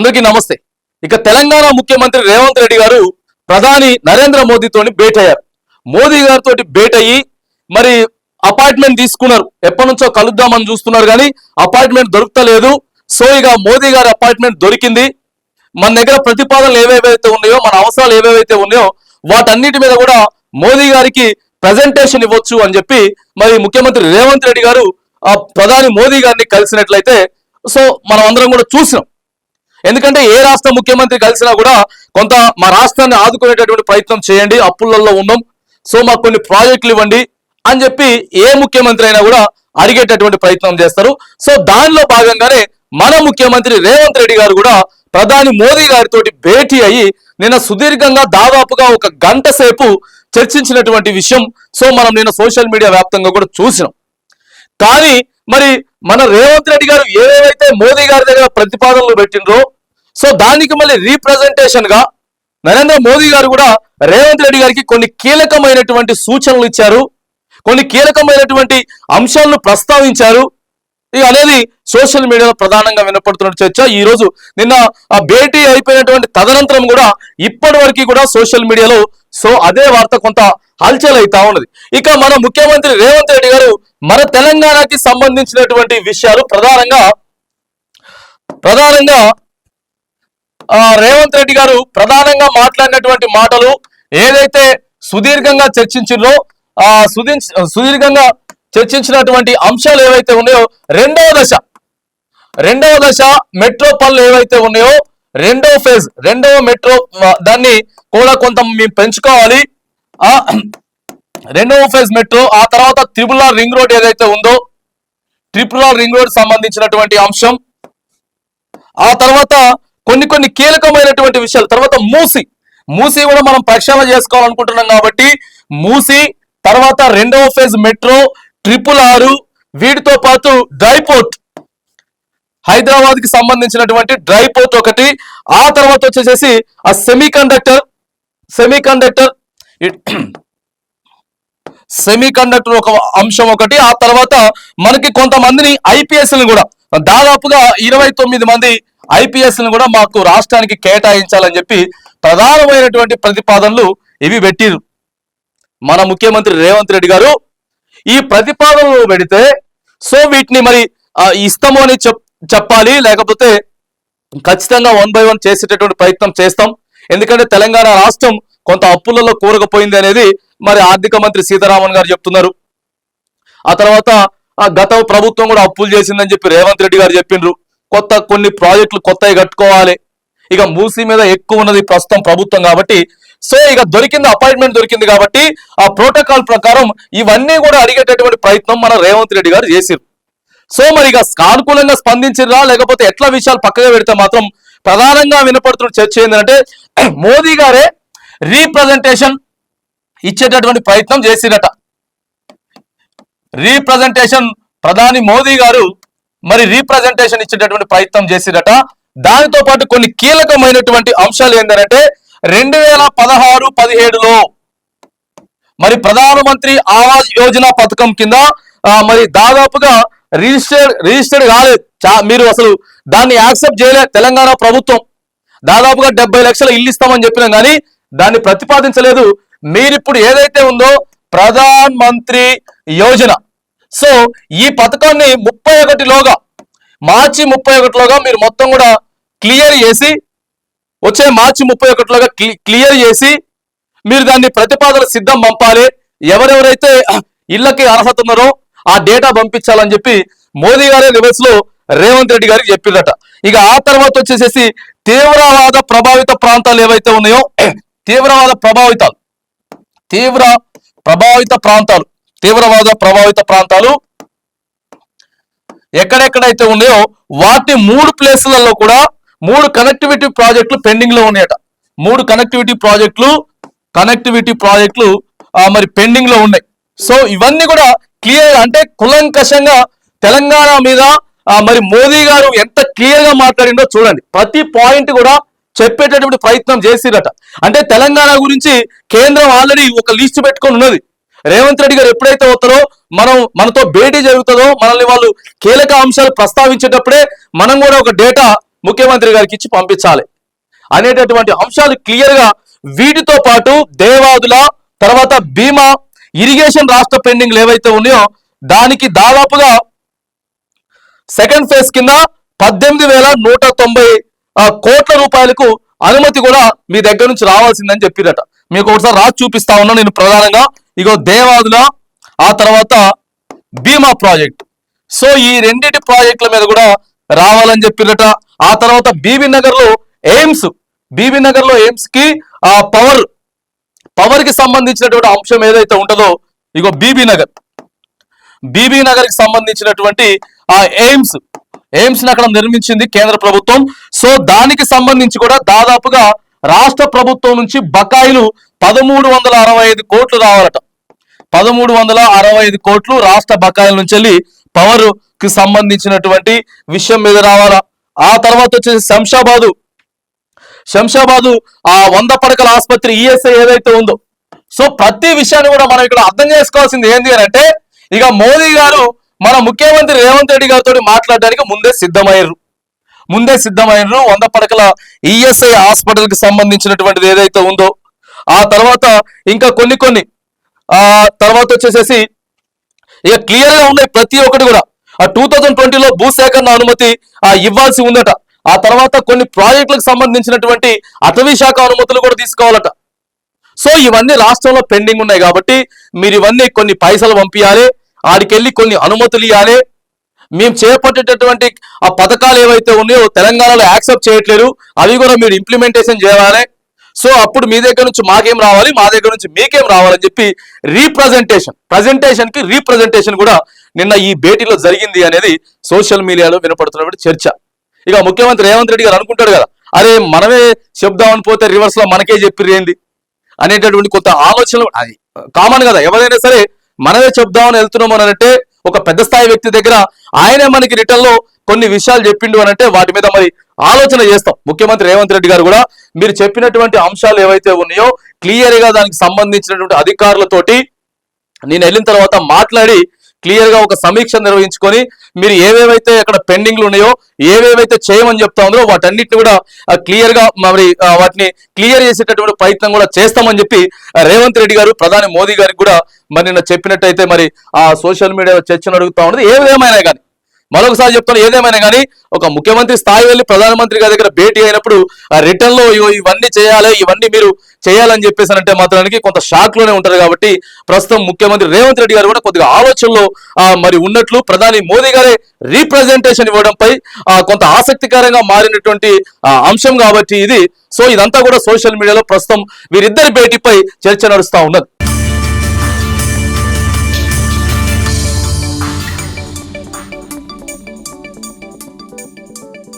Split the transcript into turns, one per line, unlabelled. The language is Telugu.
అందరికీ నమస్తే. ఇక తెలంగాణ ముఖ్యమంత్రి రేవంత్ రెడ్డి గారు ప్రధాని నరేంద్ర మోదీతోని భేటీ అయ్యారు. మోదీ గారితో భేటీ అయ్యి మరి అపాయింట్మెంట్ తీసుకున్నారు. ఎప్పటి నుంచో కలుద్దామని చూస్తున్నారు కానీ అపాయింట్మెంట్ దొరుకుతలేదు. సో ఇక మోదీ గారి అపాయింట్మెంట్ దొరికింది. మన దగ్గర ప్రతిపాదనలు ఏవేవైతే ఉన్నాయో, మన అవసరాలు ఏవేవైతే ఉన్నాయో వాటన్నిటి మీద కూడా మోదీ గారికి ప్రజెంటేషన్ ఇవ్వచ్చు అని చెప్పి మరి ముఖ్యమంత్రి రేవంత్ రెడ్డి గారు ప్రధాని మోదీ గారిని కలిసినట్లయితే సో మనం అందరం కూడా చూసినాం. ఎందుకంటే ఏ రాష్ట్ర ముఖ్యమంత్రి కలిసినా కూడా కొంత మా రాష్ట్రాన్ని ఆదుకునేటటువంటి ప్రయత్నం చేయండి, అప్పులలో ఉన్నాం, సో మాకు కొన్ని ప్రాజెక్టులు ఇవ్వండి అని చెప్పి ఏ ముఖ్యమంత్రి అయినా కూడా అడిగేటటువంటి ప్రయత్నం చేస్తారు. సో దానిలో భాగంగానే మన ముఖ్యమంత్రి రేవంత్ రెడ్డి గారు కూడా ప్రధాని మోదీ గారితో భేటీ అయ్యి నిన్న సుదీర్ఘంగా దాదాపుగా 1 గంట సేపు చర్చించినటువంటి విషయం సో మనం నిన్న సోషల్ మీడియా వ్యాప్తంగా కూడా చూసినాం. కానీ మరి మన రేవంత్ రెడ్డి గారు ఏవేవైతే మోదీ గారి దగ్గర ప్రతిపాదనలు పెట్టినరో సో దానికి మళ్ళీ రీప్రజెంటేషన్ గా నరేంద్ర మోదీ గారు కూడా రేవంత్ రెడ్డి గారికి కొన్ని కీలకమైనటువంటి సూచనలు ఇచ్చారు, కొన్ని కీలకమైనటువంటి అంశాలను ప్రస్తావించారు. ఇక అనేది సోషల్ మీడియాలో ప్రధానంగా వినపడుతున్న చర్చ. ఈ రోజు నిన్న ఆ భేటీ అయిపోయినటువంటి తదనంతరం కూడా ఇప్పటి వరకు కూడా సోషల్ మీడియాలో సో అదే వార్త కొంత హల్చల్ అవుతా ఉన్నది. ఇక మన ముఖ్యమంత్రి రేవంత్ రెడ్డి గారు మన తెలంగాణకి సంబంధించినటువంటి విషయాలు ప్రధానంగా రేవంత్ రెడ్డి గారు ప్రధానంగా మాట్లాడినటువంటి మాటలు ఏదైతే సుదీర్ఘంగా చర్చించారో సుదీర్ఘంగా చర్చించినటువంటి అంశాలు ఏవైతే ఉన్నాయో రెండవ దశ మెట్రో పనులు ఏవైతే ఉన్నాయో రెండవ మెట్రో దాన్ని కూడా కొంత మేము పెంచుకోవాలి. రెండవ ఫేజ్ మెట్రో, ఆ తర్వాత త్రిపుల్ ఆర్ రింగ్ రోడ్ ఏదైతే ఉందో ట్రిపుల్ ఆర్ రింగ్ రోడ్ సంబంధించినటువంటి అంశం, ఆ తర్వాత కొన్ని కీలకమైనటువంటి విషయాలు, తర్వాత మూసి కూడా మనం ప్రక్షాళన చేసుకోవాలనుకుంటున్నాం కాబట్టి మూసి, తర్వాత రెండవ ఫేజ్ మెట్రో, ట్రిపుల్ ఆరు, వీటితో పాటు డ్రైపోర్ట్, హైదరాబాద్ కి సంబంధించినటువంటి డ్రైపోర్ట్ ఒకటి, ఆ తర్వాత వచ్చేసేసి ఆ సెమీ కండక్టర్ ఒక అంశం ఒకటి, ఆ తర్వాత మనకి కొంతమందిని ఐపీఎస్ని కూడా దాదాపుగా 29 మంది ఐపీఎస్ని కూడా మాకు రాష్ట్రానికి కేటాయించాలని చెప్పి ప్రధానమైనటువంటి ప్రతిపాదనలు ఇవి పెట్టిరు మన ముఖ్యమంత్రి రేవంత్ రెడ్డి గారు. ఈ ప్రతిపాదనలు పెడితే సో వీటిని మరి ఇస్తాము అని చెప్పాలి, లేకపోతే ఖచ్చితంగా 1 by 1 చేసేటటువంటి ప్రయత్నం చేస్తాం. ఎందుకంటే తెలంగాణ రాష్ట్రం కొంత అప్పులలో కూరకపోయింది అనేది మరి ఆర్థిక మంత్రి సీతారామన్ గారు చెప్తున్నారు. ఆ తర్వాత గత ప్రభుత్వం కూడా అప్పులు చేసిందని చెప్పి రేవంత్ రెడ్డి గారు చెప్పిండ్రు. కొన్ని ప్రాజెక్టులు కొత్తవి కట్టుకోవాలి. ఇక మూసీ మీద ఎక్కువ ఉన్నది ప్రస్తుతం ప్రభుత్వం కాబట్టి సో ఇక అపాయింట్మెంట్ దొరికింది కాబట్టి ఆ ప్రోటోకాల్ ప్రకారం ఇవన్నీ కూడా అడిగేటటువంటి ప్రయత్నం మన రేవంత్ రెడ్డి గారు చేసిరు. సో మరి ఇక సానుకూలంగా స్పందించిరా లేకపోతే ఎట్లా విషయాలు పక్కగా పెడితే మాత్రం ప్రధానంగా వినపడుతున్న చర్చ ఏంటంటే మోదీ గారే రీప్రజెంటేషన్ ఇచ్చేటటువంటి ప్రయత్నం చేసిరట. ప్రధాని మోదీ గారు మరి రీప్రజెంటేషన్ ఇచ్చేటటువంటి ప్రయత్నం చేసిరట. దానితో పాటు కొన్ని కీలకమైనటువంటి అంశాలు ఏంటంటే 2016-17లో మరి ప్రధానమంత్రి ఆవాస్ యోజన పథకం కింద మరి దాదాపుగా రిజిస్టర్డ్ కాలేదు. మీరు అసలు దాన్ని యాక్సెప్ట్ చేయలేదు తెలంగాణ ప్రభుత్వం. దాదాపుగా 70 లక్షల ఇల్లు ఇస్తామని చెప్పినాం కానీ దాన్ని ప్రతిపాదించలేదు. మీరిప్పుడు ఏదైతే ఉందో ప్రధాన్ మంత్రి యోజన, సో ఈ పథకాన్ని మార్చి 31లోగా మీరు మొత్తం కూడా క్లియర్ చేసి వచ్చే మార్చి 31లోగా క్లియర్ చేసి మీరు దాన్ని ప్రతిపాదన సిద్ధం పంపాలి. ఎవరెవరైతే ఇళ్లకి అర్హత ఉన్నారో ఆ డేటా పంపించాలని చెప్పి మోదీ గారే రివర్స్ లో రేవంత్ రెడ్డి గారికి చెప్పిరట. ఇక ఆ తర్వాత వచ్చేసేసి తీవ్రవాద ప్రభావిత ప్రాంతాలు ఏవైతే ఉన్నాయో తీవ్రవాద ప్రభావిత ప్రాంతాలు ఎక్కడెక్కడైతే ఉన్నాయో వాటి 3 ప్లేసులలో కూడా 3 కనెక్టివిటీ ప్రాజెక్టులు పెండింగ్ లో ఉన్నాయట. 3 కనెక్టివిటీ ప్రాజెక్టులు మరి పెండింగ్ లో ఉన్నాయి. సో ఇవన్నీ కూడా క్లియర్ అంటే కులంకషంగా తెలంగాణ మీద మరి మోదీ గారు ఎంత క్లియర్ గా మాట్లాడిందో చూడండి. ప్రతి పాయింట్ కూడా చెప్పేటటువంటి ప్రయత్నం చేసిరట. అంటే తెలంగాణ గురించి కేంద్రం ఆల్రెడీ ఒక లిస్ట్ పెట్టుకొని ఉన్నది. రేవంత్ రెడ్డి గారు ఎప్పుడైతే వస్తారో మనతో భేటీ జరుగుతుందో మనల్ని వాళ్ళు కీలక అంశాలు ప్రస్తావించేటప్పుడే మనం కూడా ఒక డేటా ముఖ్యమంత్రి గారికి ఇచ్చి పంపించాలి అనేటటువంటి అంశాలు క్లియర్ గా వీటితో పాటు దేవాదుల తర్వాత బీమా ఇరిగేషన్ రాష్ట్ర పెండింగ్లు ఏవైతే ఉన్నాయో దానికి దాదాపుగా సెకండ్ ఫేజ్ కింద 18,190 కోట్ల రూపాయలకు అనుమతి కూడా మీ దగ్గర నుంచి రావాల్సిందని చెప్పిరట. మీకు ఒకసారి రాసి చూపిస్తా ఉన్నా నేను ప్రధానంగా. ఇగో దేవాదుల, ఆ తర్వాత బీమా ప్రాజెక్ట్. సో ఈ రెండింటి ప్రాజెక్టుల మీద కూడా రావాలని చెప్పిరట. ఆ తర్వాత బీబీ నగర్ లో ఎయిమ్స్ కి పవర్ కి సంబంధించినటువంటి అంశం ఏదైతే ఉంటుందో ఇగో బీబీ నగర్ కి సంబంధించినటువంటి ఆ ఎయిమ్స్ అక్కడ నిర్మించింది కేంద్ర ప్రభుత్వం. సో దానికి సంబంధించి కూడా దాదాపుగా రాష్ట్ర ప్రభుత్వం నుంచి బకాయిలు 1365 కోట్లు రావాలట. 1365 కోట్లు రాష్ట్ర బకాయిల నుంచి వెళ్ళి పవర్ కి సంబంధించినటువంటి విషయం మీద రావాలా. ఆ తర్వాత వచ్చేసి శంషాబాదు ఆ 100 పడకల ఆసుపత్రి ఈఎస్ఐ ఏదైతే ఉందో, సో ప్రతి విషయాన్ని కూడా మనం ఇక్కడ అర్థం చేసుకోవాల్సింది ఏంటి అని అంటే, ఇక మోదీ గారు మన ముఖ్యమంత్రి రేవంత్ రెడ్డి గారితో మాట్లాడడానికి ముందే సిద్ధమయ్యారు. 100 పడకల ఈఎస్ఐ హాస్పిటల్ కి సంబంధించినటువంటిది ఏదైతే ఉందో, ఆ తర్వాత ఇంకా కొన్ని తర్వాత వచ్చేసేసి ఇక క్లియర్ గా ఉన్నాయి ప్రతి ఒక్కటి కూడా. 2020లో భూసేకరణ అనుమతి ఇవ్వాల్సి ఉందట. ఆ తర్వాత కొన్ని ప్రాజెక్టులకు సంబంధించినటువంటి అటవీ శాఖ అనుమతులు కూడా తీసుకోవాలట. సో ఇవన్నీ రాష్ట్రంలో పెండింగ్ ఉన్నాయి కాబట్టి మీరు ఇవన్నీ కొన్ని పైసలు పంపించాలి, ఆడికెళ్ళి కొన్ని అనుమతులు ఇవ్వాలి. మేము చేపట్టేటటువంటి ఆ పథకాలు ఏవైతే ఉన్నాయో తెలంగాణలో యాక్సెప్ట్ చేయట్లేదు, అవి కూడా మీరు ఇంప్లిమెంటేషన్ చేయాలి. సో అప్పుడు మీ దగ్గర నుంచి మాకేం రావాలి, మా దగ్గర నుంచి మీకేం రావాలని చెప్పి రీప్రజెంటేషన్ కూడా నిన్న ఈ భేటీలో జరిగింది అనేది సోషల్ మీడియాలో వినపడుతున్నటువంటి చర్చ. ఇక ముఖ్యమంత్రి రేవంత్ రెడ్డి గారు అనుకుంటాడు కదా, అరే మనమే చెప్దామని పోతే రివర్స్ లో మనకే చెప్పిర్రు ఏంది అనేటటువంటి కొంత ఆలోచనలు అది కామన్ కదా. ఎవరైనా సరే మనమే చెప్దామని వెళ్తున్నాం అని అంటే ఒక పెద్ద స్థాయి వ్యక్తి దగ్గర ఆయనే మనకి రిటర్న్ లో కొన్ని విషయాలు చెప్పిండు అని అంటే వాటి మీద మరి ఆలోచన చేస్తాం. ముఖ్యమంత్రి రేవంత్ రెడ్డి గారు కూడా మీరు చెప్పినటువంటి అంశాలు ఏవైతే ఉన్నాయో క్లియర్ గా దానికి సంబంధించినటువంటి అధికారులతోటి నేను వెళ్ళిన తర్వాత మాట్లాడి క్లియర్ గా ఒక సమీక్ష నిర్వహించుకొని మీరు ఏవేవైతే అక్కడ పెండింగ్లు ఉన్నాయో ఏవేవైతే చేయమని చెప్తా ఉందో వాటన్నిటిని కూడా క్లియర్ గా మరి వాటిని క్లియర్ చేసేటటువంటి ప్రయత్నం కూడా చేస్తామని చెప్పి రేవంత్ రెడ్డి గారు ప్రధాని మోదీ గారికి కూడా మరి నిన్న చెప్పినట్టయితే మరి ఆ సోషల్ మీడియాలో చర్చను అడుగుతా ఉన్నది. ఏదేమైనా కానీ మరొకసారి చెప్తాను, ఏదేమైనా కానీ ఒక ముఖ్యమంత్రి స్థాయి వెళ్ళి ప్రధానమంత్రి గారి దగ్గర భేటీ అయినప్పుడు రిటర్న్ లో ఇవన్నీ చేయాలి, ఇవన్నీ మీరు చేయాలని చెప్పేసారంటే మాత్రానికి కొంత షాక్ లోనే ఉంటారు. కాబట్టి ప్రస్తుతం ముఖ్యమంత్రి రేవంత్ రెడ్డి గారు కూడా కొద్దిగా ఆలోచనలో మరి ఉన్నట్లు ప్రధాని మోదీ గారే రీప్రజెంటేషన్ ఇవ్వడంపై కొంత ఆసక్తికరంగా మారినటువంటి అంశం కాబట్టి ఇది. సో ఇదంతా కూడా సోషల్ మీడియాలో ప్రస్తుతం వీరిద్దరి భేటీపై చర్చ నడుస్తా ఉన్నది.